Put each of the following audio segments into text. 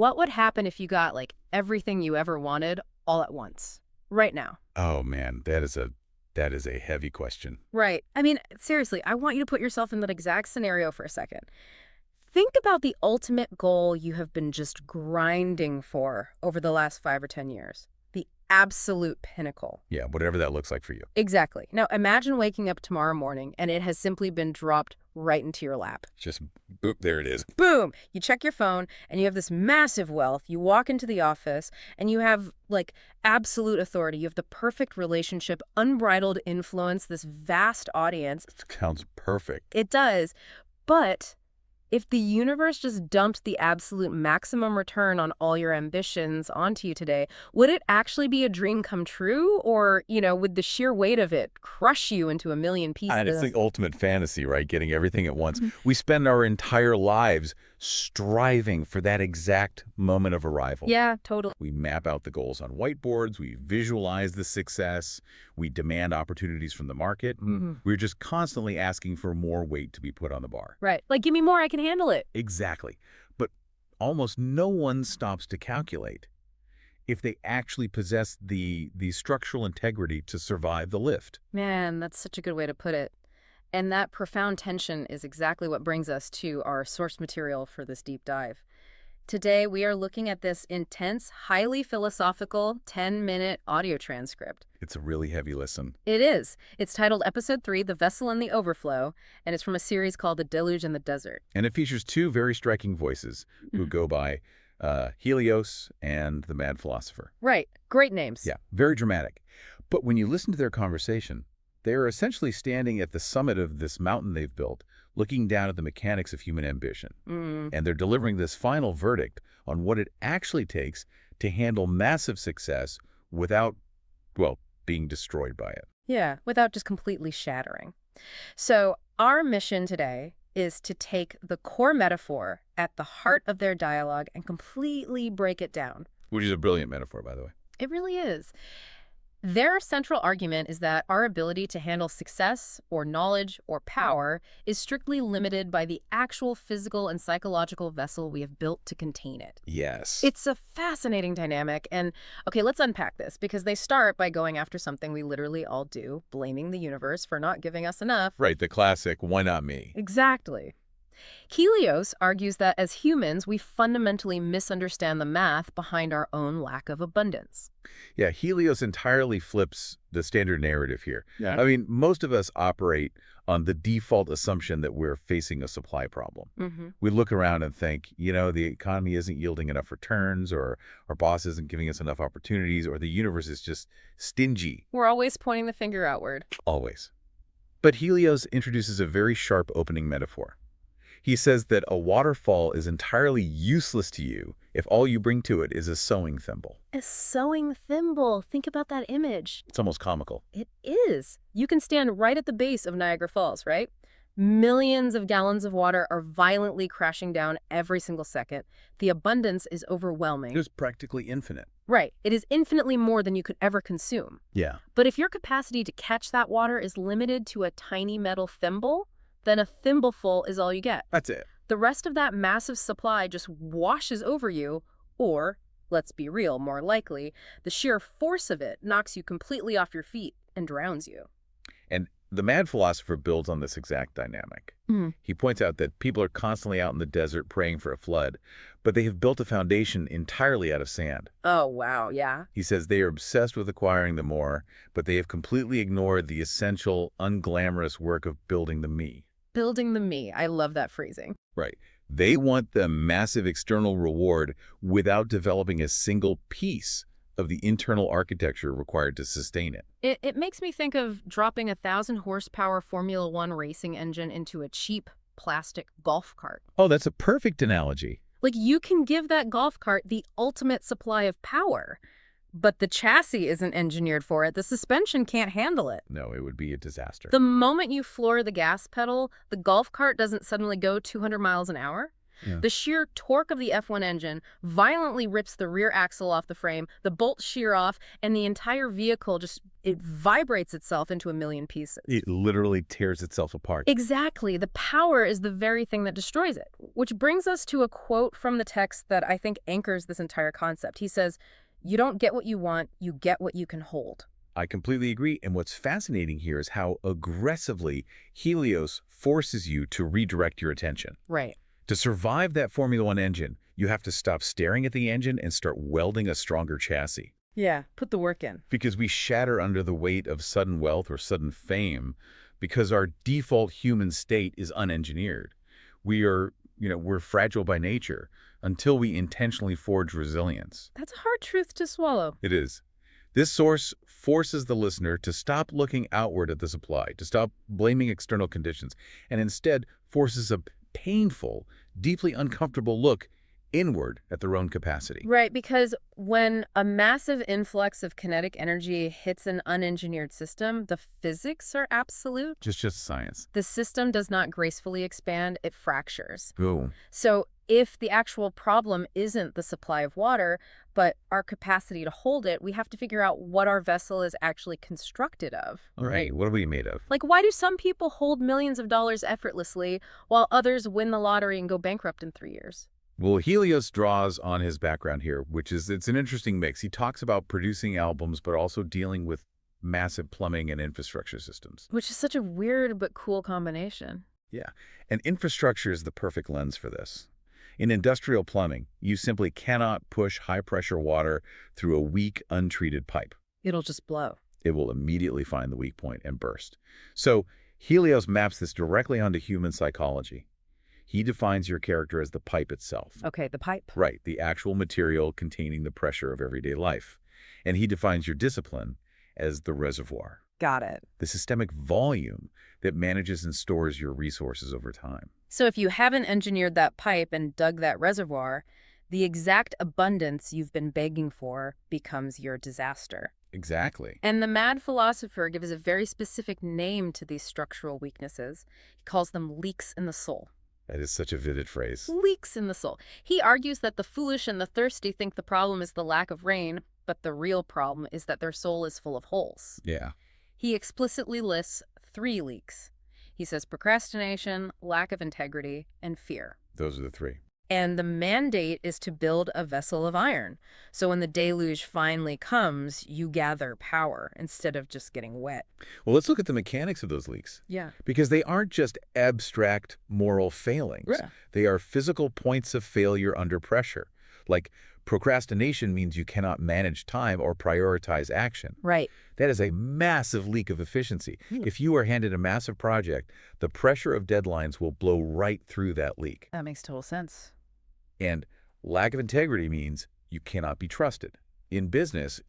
What would happen if you got like everything you ever wanted all at once, right now? Oh man, that is a heavy question. Right. I mean, seriously, I want you to put yourself in that exact scenario for a second. Think about the ultimate goal you have been just grinding for over the last 5 or 10 years. The absolute pinnacle. Yeah, whatever that looks like for you. Exactly. Now, imagine waking up tomorrow morning and it has simply been dropped right into your lap. Just boop, there it is. Boom! You check your phone and you have this massive wealth. You walk into the office and you have like absolute authority. You have the perfect relationship, unbridled influence, this vast audience. It sounds perfect. It does. But if the universe just dumped the absolute maximum return on all your ambitions onto you today, would it actually be a dream come true? Or, would the sheer weight of it crush you into a million pieces? And it's the ultimate fantasy, right? Getting everything at once. We spend our entire lives striving for that exact moment of arrival. Yeah, totally. We map out the goals on whiteboards. We visualize the success. We demand opportunities from the market. We're just constantly asking for more weight to be put on the bar. Right. Like, give me more, I can handle it. Exactly. But almost no one stops to calculate if they actually possess the structural integrity to survive the lift. Man, that's such a good way to put it. And that profound tension is exactly what brings us to our source material for this deep dive. Today, we are looking at this intense, highly philosophical 10-minute audio transcript. It's a really heavy listen. It is. It's titled Episode 3, The Vessel and the Overflow, and it's from a series called The Deluge and the Desert. And it features two very striking voices who go by Helios and the Mad Philosopher. Right. Great names. Yeah, very dramatic. But when you listen to their conversation, they are essentially standing at the summit of this mountain they've built, looking down at the mechanics of human ambition. And they're delivering this final verdict on what it actually takes to handle massive success without, well, being destroyed by it. Yeah, without just completely shattering. So our mission today is to take the core metaphor at the heart of their dialogue and completely break it down. Which is a brilliant metaphor, by the way. It really is. Their central argument is that our ability to handle success or knowledge or power is strictly limited by the actual physical and psychological vessel we have built to contain it. Yes. It's a fascinating dynamic. And okay, let's unpack this because they start by going after something we literally all do, blaming the universe for not giving us enough. Right, the classic, why not me? Exactly. Helios argues that as humans, we fundamentally misunderstand the math behind our own lack of abundance. Yeah, Helios entirely flips the standard narrative here. Yeah. I mean, most of us operate on the default assumption that we're facing a supply problem. We look around and think, the economy isn't yielding enough returns, or our boss isn't giving us enough opportunities, or the universe is just stingy. We're always pointing the finger outward. Always. But Helios introduces a very sharp opening metaphor. He says that a waterfall is entirely useless to you if all you bring to it is a sewing thimble. A sewing thimble. Think about that image. It's almost comical. It is. You can stand right at the base of Niagara Falls, right? Millions of gallons of water are violently crashing down every single second. The abundance is overwhelming. It's practically infinite. Right. It is infinitely more than you could ever consume. Yeah. But if your capacity to catch that water is limited to a tiny metal thimble, then a thimbleful is all you get. That's it. The rest of that massive supply just washes over you, or, let's be real, more likely, the sheer force of it knocks you completely off your feet and drowns you. And the Mad Philosopher builds on this exact dynamic. He points out that people are constantly out in the desert praying for a flood, but they have built a foundation entirely out of sand. Oh, wow, yeah. He says they are obsessed with acquiring the more, but they have completely ignored the essential, unglamorous work of building the me. Building the me. I love that phrasing. Right. They want the massive external reward without developing a single piece of the internal architecture required to sustain it. It makes me think of dropping a 1,000-horsepower Formula One racing engine into a cheap plastic golf cart. Oh, that's a perfect analogy. Like, you can give that golf cart the ultimate supply of power, but the chassis isn't engineered for it. The suspension can't handle it. No, it would be a disaster. The moment you floor the gas pedal, the golf cart doesn't suddenly go 200 miles an hour. Yeah. The sheer torque of the F1 engine violently rips the rear axle off the frame, the bolts shear off, and the entire vehicle it vibrates itself into a million pieces. It literally tears itself apart. Exactly. The power is the very thing that destroys it. Which brings us to a quote from the text that I think anchors this entire concept. He says, "You don't get what you want, you get what you can hold." I completely agree. And what's fascinating here is how aggressively Helios forces you to redirect your attention. Right. To survive that Formula One engine, you have to stop staring at the engine and start welding a stronger chassis. Yeah, put the work in. Because we shatter under the weight of sudden wealth or sudden fame because our default human state is unengineered. We're fragile by nature until we intentionally forge resilience. That's a hard truth to swallow. It is. This source forces the listener to stop looking outward at the supply, to stop blaming external conditions, and instead forces a painful, deeply uncomfortable look inward at their own capacity. Right, because when a massive influx of kinetic energy hits an unengineered system, the physics are absolute. Just science. The system does not gracefully expand, it fractures. Boom. So if the actual problem isn't the supply of water, but our capacity to hold it, we have to figure out what our vessel is actually constructed of. All right, what are we made of? Like, why do some people hold millions of dollars effortlessly while others win the lottery and go bankrupt in 3 years? Well, Helios draws on his background here, it's an interesting mix. He talks about producing albums, but also dealing with massive plumbing and infrastructure systems. Which is such a weird but cool combination. Yeah, and infrastructure is the perfect lens for this. In industrial plumbing, you simply cannot push high-pressure water through a weak, untreated pipe. It'll just blow. It will immediately find the weak point and burst. So Helios maps this directly onto human psychology. He defines your character as the pipe itself. Okay, the pipe. Right, the actual material containing the pressure of everyday life. And he defines your discipline as the reservoir, Got it. the systemic volume that manages and stores your resources over time. So if you haven't engineered that pipe and dug that reservoir, the exact abundance you've been begging for becomes your disaster. Exactly. And the mad philosopher gives a very specific name to these structural weaknesses. He calls them leaks in the soul. That is such a vivid phrase. Leaks in the soul. He argues that the foolish and the thirsty think the problem is the lack of rain, but the real problem is that their soul is full of holes. Yeah. He explicitly lists 3 leaks. He says procrastination, lack of integrity, and fear. Those are the 3. And the mandate is to build a vessel of iron. So when the deluge finally comes, you gather power instead of just getting wet. Well, let's look at the mechanics of those leaks. Yeah. Because they aren't just abstract moral failings. Yeah. They are physical points of failure under pressure. Like procrastination means you cannot manage time or prioritize action. Right. That is a massive leak of efficiency. If you are handed a massive project, the pressure of deadlines will blow right through that leak. That makes total sense. And lack of integrity means you cannot be trusted. In business,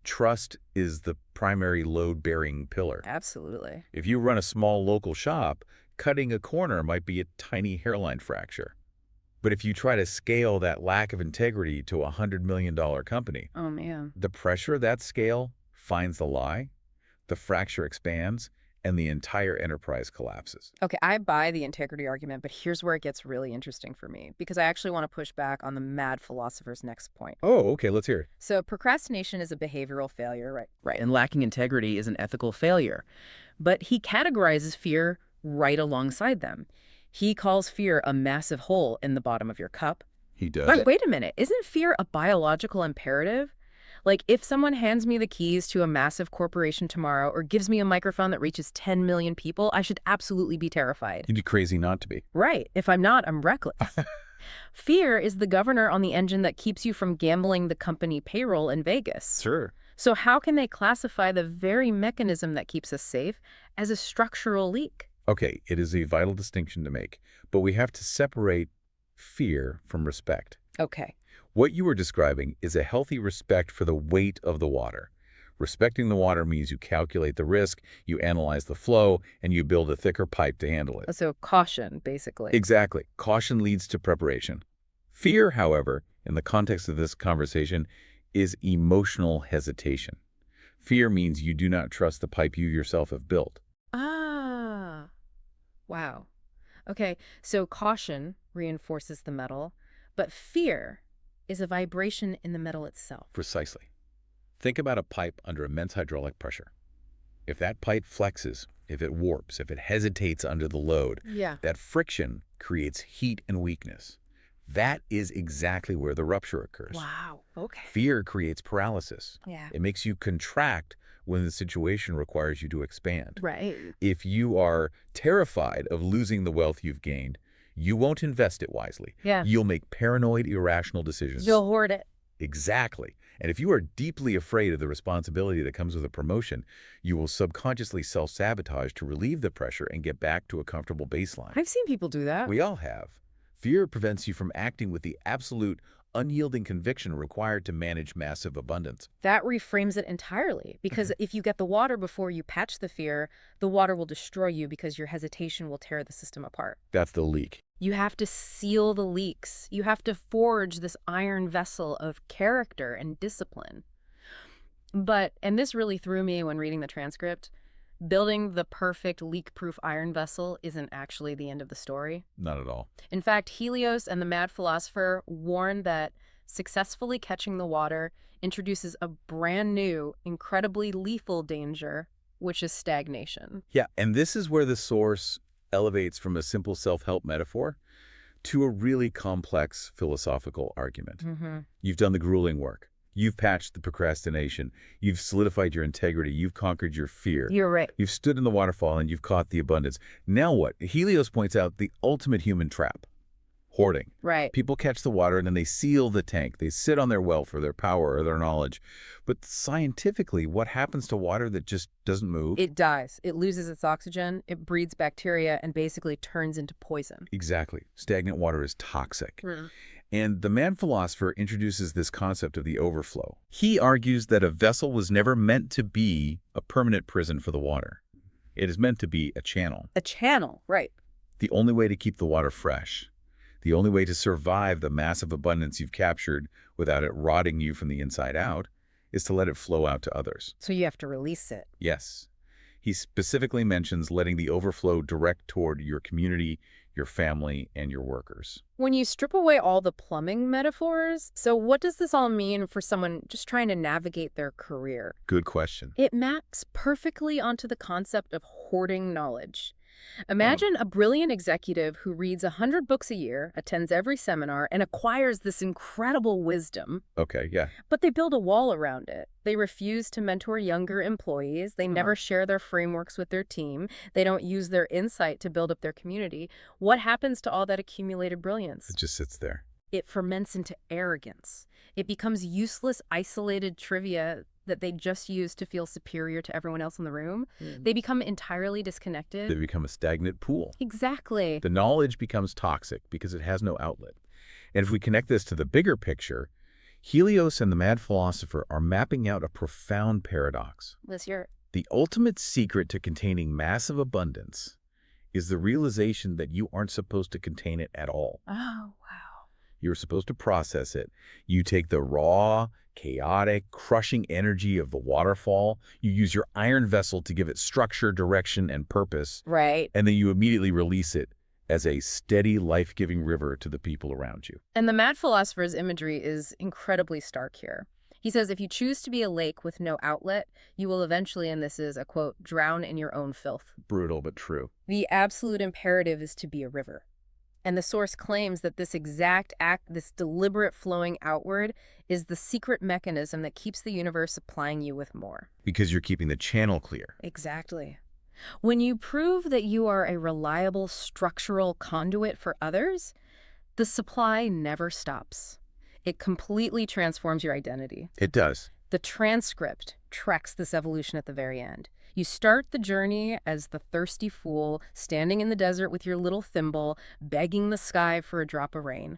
trust is the primary load-bearing pillar. Absolutely. If you run a small local shop, cutting a corner might be a tiny hairline fracture. But if you try to scale that lack of integrity to a $100 million company, Oh, man. the pressure of that scale finds the lie, the fracture expands, and the entire enterprise collapses. Okay, I buy the integrity argument, but here's where it gets really interesting for me, because I actually want to push back on the mad philosopher's next point. Oh, okay, let's hear it. So procrastination is a behavioral failure, right? Right, and lacking integrity is an ethical failure. But he categorizes fear right alongside them. He calls fear a massive hole in the bottom of your cup. He does. But wait a minute, isn't fear a biological imperative? Like, if someone hands me the keys to a massive corporation tomorrow or gives me a microphone that reaches 10 million people, I should absolutely be terrified. You'd be crazy not to be. Right. If I'm not, I'm reckless. Fear is the governor on the engine that keeps you from gambling the company payroll in Vegas. Sure. So how can they classify the very mechanism that keeps us safe as a structural leak? Okay, it is a vital distinction to make, but we have to separate fear from respect. Okay. What you are describing is a healthy respect for the weight of the water. Respecting the water means you calculate the risk, you analyze the flow, and you build a thicker pipe to handle it. So caution, basically. Exactly. Caution leads to preparation. Fear, however, in the context of this conversation, is emotional hesitation. Fear means you do not trust the pipe you yourself have built. Ah. Wow. Okay, so caution reinforces the metal, but fear is a vibration in the metal itself. Precisely. Think about a pipe under immense hydraulic pressure. If that pipe flexes, if it warps, if it hesitates under the load, Yeah. that friction creates heat and weakness. That is exactly where the rupture occurs. Wow. Okay. Fear creates paralysis. Yeah. It makes you contract when the situation requires you to expand. Right. If you are terrified of losing the wealth you've gained, you won't invest it wisely. Yeah. You'll make paranoid, irrational decisions. You'll hoard it. Exactly. And if you are deeply afraid of the responsibility that comes with a promotion, you will subconsciously self-sabotage to relieve the pressure and get back to a comfortable baseline. I've seen people do that. We all have. Fear prevents you from acting with the absolute, unyielding conviction required to manage massive abundance. That reframes it entirely, because if you get the water before you patch the fear, the water will destroy you because your hesitation will tear the system apart. That's the leak. You have to seal the leaks. You have to forge this iron vessel of character and discipline. But, and this really threw me when reading the transcript, building the perfect leak-proof iron vessel isn't actually the end of the story. Not at all. In fact, Helios and the Mad Philosopher warn that successfully catching the water introduces a brand new, incredibly lethal danger, which is stagnation. Yeah, and this is where the source elevates from a simple self-help metaphor to a really complex philosophical argument. You've done the grueling work. You've patched the procrastination. You've solidified your integrity. You've conquered your fear. You're right. You've stood in the waterfall and you've caught the abundance. Now what? Helios points out the ultimate human trap. Hoarding. Right. People catch the water and then they seal the tank. They sit on their wealth or their power or their knowledge. But scientifically, what happens to water that just doesn't move? It dies. It loses its oxygen, it breeds bacteria, and basically turns into poison. Exactly. Stagnant water is toxic. And the Mad Philosopher introduces this concept of the overflow. He argues that a vessel was never meant to be a permanent prison for the water. It is meant to be a channel. A channel, right. The only way to keep the water fresh. The only way to survive the massive abundance you've captured without it rotting you from the inside out is to let it flow out to others. So you have to release it. Yes. He specifically mentions letting the overflow direct toward your community, your family, and your workers. When you strip away all the plumbing metaphors, so what does this all mean for someone just trying to navigate their career? Good question. It maps perfectly onto the concept of hoarding knowledge. Imagine a brilliant executive who reads 100 books a year, attends every seminar, and acquires this incredible wisdom. Okay, yeah. But they build a wall around it. They refuse to mentor younger employees. They never share their frameworks with their team. They don't use their insight to build up their community. What happens to all that accumulated brilliance? It just sits there. It ferments into arrogance. It becomes useless, isolated trivia that they just use to feel superior to everyone else in the room. They become entirely disconnected. They become a stagnant pool. Exactly. The knowledge becomes toxic because it has no outlet. And if we connect this to the bigger picture, Helios and the Mad Philosopher are mapping out a profound paradox. Let's hear it. The ultimate secret to containing massive abundance is the realization that you aren't supposed to contain it at all. Oh, wow. You're supposed to process it. You take the raw, chaotic, crushing energy of the waterfall. You use your iron vessel to give it structure, direction, and purpose. Right. And then you immediately release it as a steady, life-giving river to the people around you. And the Mad Philosopher's imagery is incredibly stark here. He says if you choose to be a lake with no outlet, you will eventually, and this is a quote, drown in your own filth. Brutal, but true. The absolute imperative is to be a river. And the source claims that this exact act, this deliberate flowing outward, is the secret mechanism that keeps the universe supplying you with more. Because you're keeping the channel clear. Exactly. When you prove that you are a reliable structural conduit for others, the supply never stops. It completely transforms your identity. It does. The transcript tracks this evolution at the very end. You start the journey as the thirsty fool, standing in the desert with your little thimble, begging the sky for a drop of rain.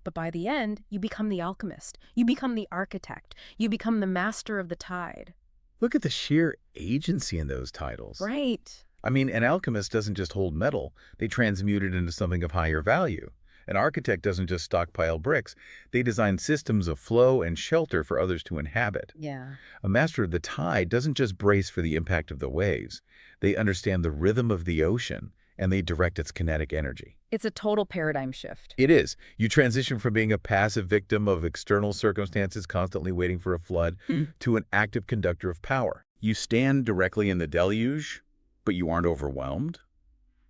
But by the end, you become the alchemist. You become the architect. You become the master of the tide. Look at the sheer agency in those titles. Right. I mean, an alchemist doesn't just hold metal. They transmute it into something of higher value. An architect doesn't just stockpile bricks. They design systems of flow and shelter for others to inhabit. Yeah. A master of the tide doesn't just brace for the impact of the waves. They understand the rhythm of the ocean and they direct its kinetic energy. It's a total paradigm shift. It is. You transition from being a passive victim of external circumstances constantly waiting for a flood to an active conductor of power. You stand directly in the deluge, but you aren't overwhelmed.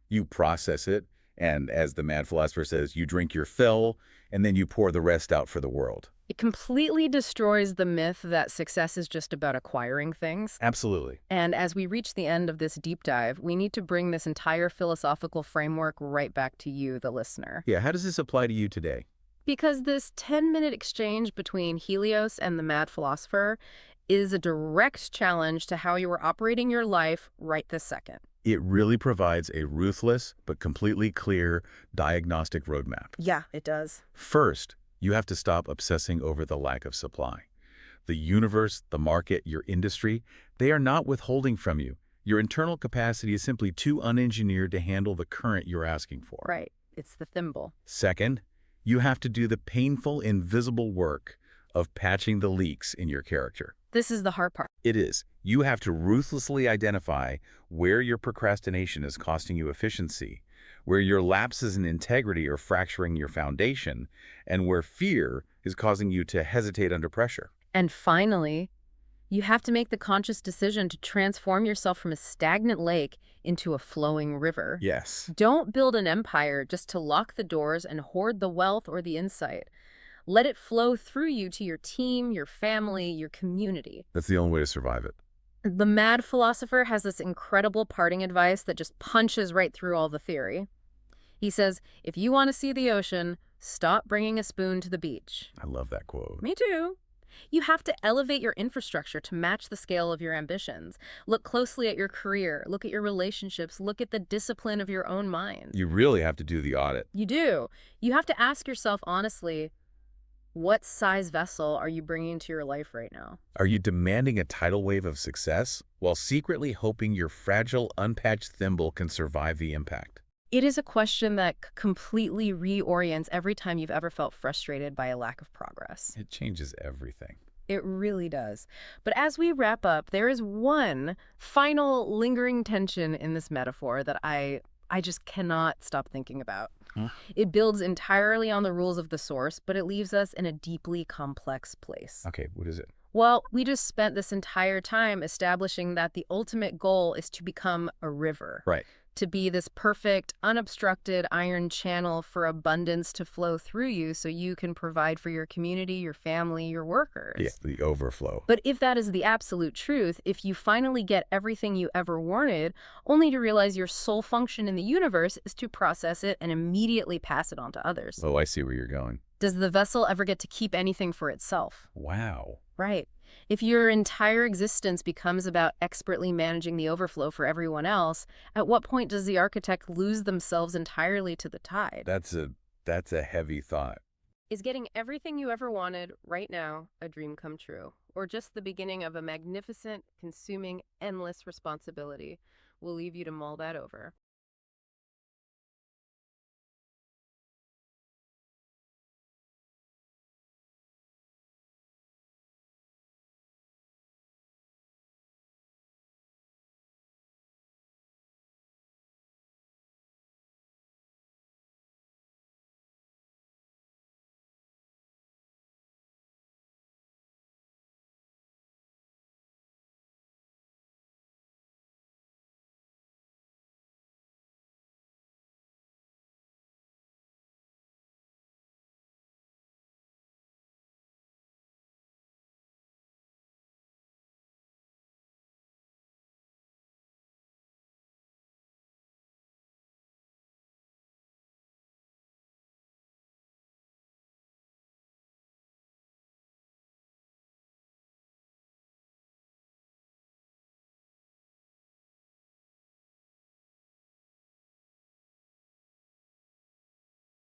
You process it, and as the mad philosopher says, you drink your fill, and then you pour the rest out for the world. It completely destroys the myth that success is just about acquiring things. Absolutely. And as we reach the end of this deep dive, we need to bring this entire philosophical framework right back to you, the listener. Yeah, how does this apply to you today? Because this 10-minute exchange between Helios and the mad philosopher is a direct challenge to how you are operating your life right this second. It really provides a ruthless but completely clear diagnostic roadmap. Yeah, it does. First, you have to stop obsessing over the lack of supply. The universe, the market, your industry, they are not withholding from you. Your internal capacity is simply too unengineered to handle the current you're asking for. Right. It's the thimble. Second, you have to do the painful, invisible work of patching the leaks in your character. This is the hard part. It is. You have to ruthlessly identify where your procrastination is costing you efficiency, where your lapses in integrity are fracturing your foundation, and where fear is causing you to hesitate under pressure. And finally, you have to make the conscious decision to transform yourself from a stagnant lake into a flowing river. Yes. Don't build an empire just to lock the doors and hoard the wealth or the insight. Let it flow through you to your team, your family, your community. That's the only way to survive it. The mad philosopher has this incredible parting advice that just punches right through all the theory. He says, if you want to see the ocean, stop bringing a spoon to the beach. I love that quote. Me too. You have to elevate your infrastructure to match the scale of your ambitions. Look closely at your career, look at your relationships, look at the discipline of your own mind. You really have to do the audit. You do. You have to ask yourself honestly, what size vessel are you bringing to your life right now? Are you demanding a tidal wave of success while secretly hoping your fragile, unpatched thimble can survive the impact? It is a question that completely reorients every time you've ever felt frustrated by a lack of progress. It changes everything. It really does. But as we wrap up, there is one final lingering tension in this metaphor that I just cannot stop thinking about. It builds entirely on the rules of the source, but it leaves us in a deeply complex place. Okay, what is it? Well, we just spent this entire time establishing that the ultimate goal is to become a river. Right. To be this perfect, unobstructed iron channel for abundance to flow through you so you can provide for your community, your family, your workers. Yeah, the overflow. But if that is the absolute truth, if you finally get everything you ever wanted, only to realize your sole function in the universe is to process it and immediately pass it on to others. Oh, I see where you're going. Does the vessel ever get to keep anything for itself? Wow. Right. If your entire existence becomes about expertly managing the overflow for everyone else, at what point does the architect lose themselves entirely to the tide? That's a heavy thought. Is getting everything you ever wanted right now a dream come true? Or just the beginning of a magnificent, consuming, endless responsibility? We'll leave you to mull that over.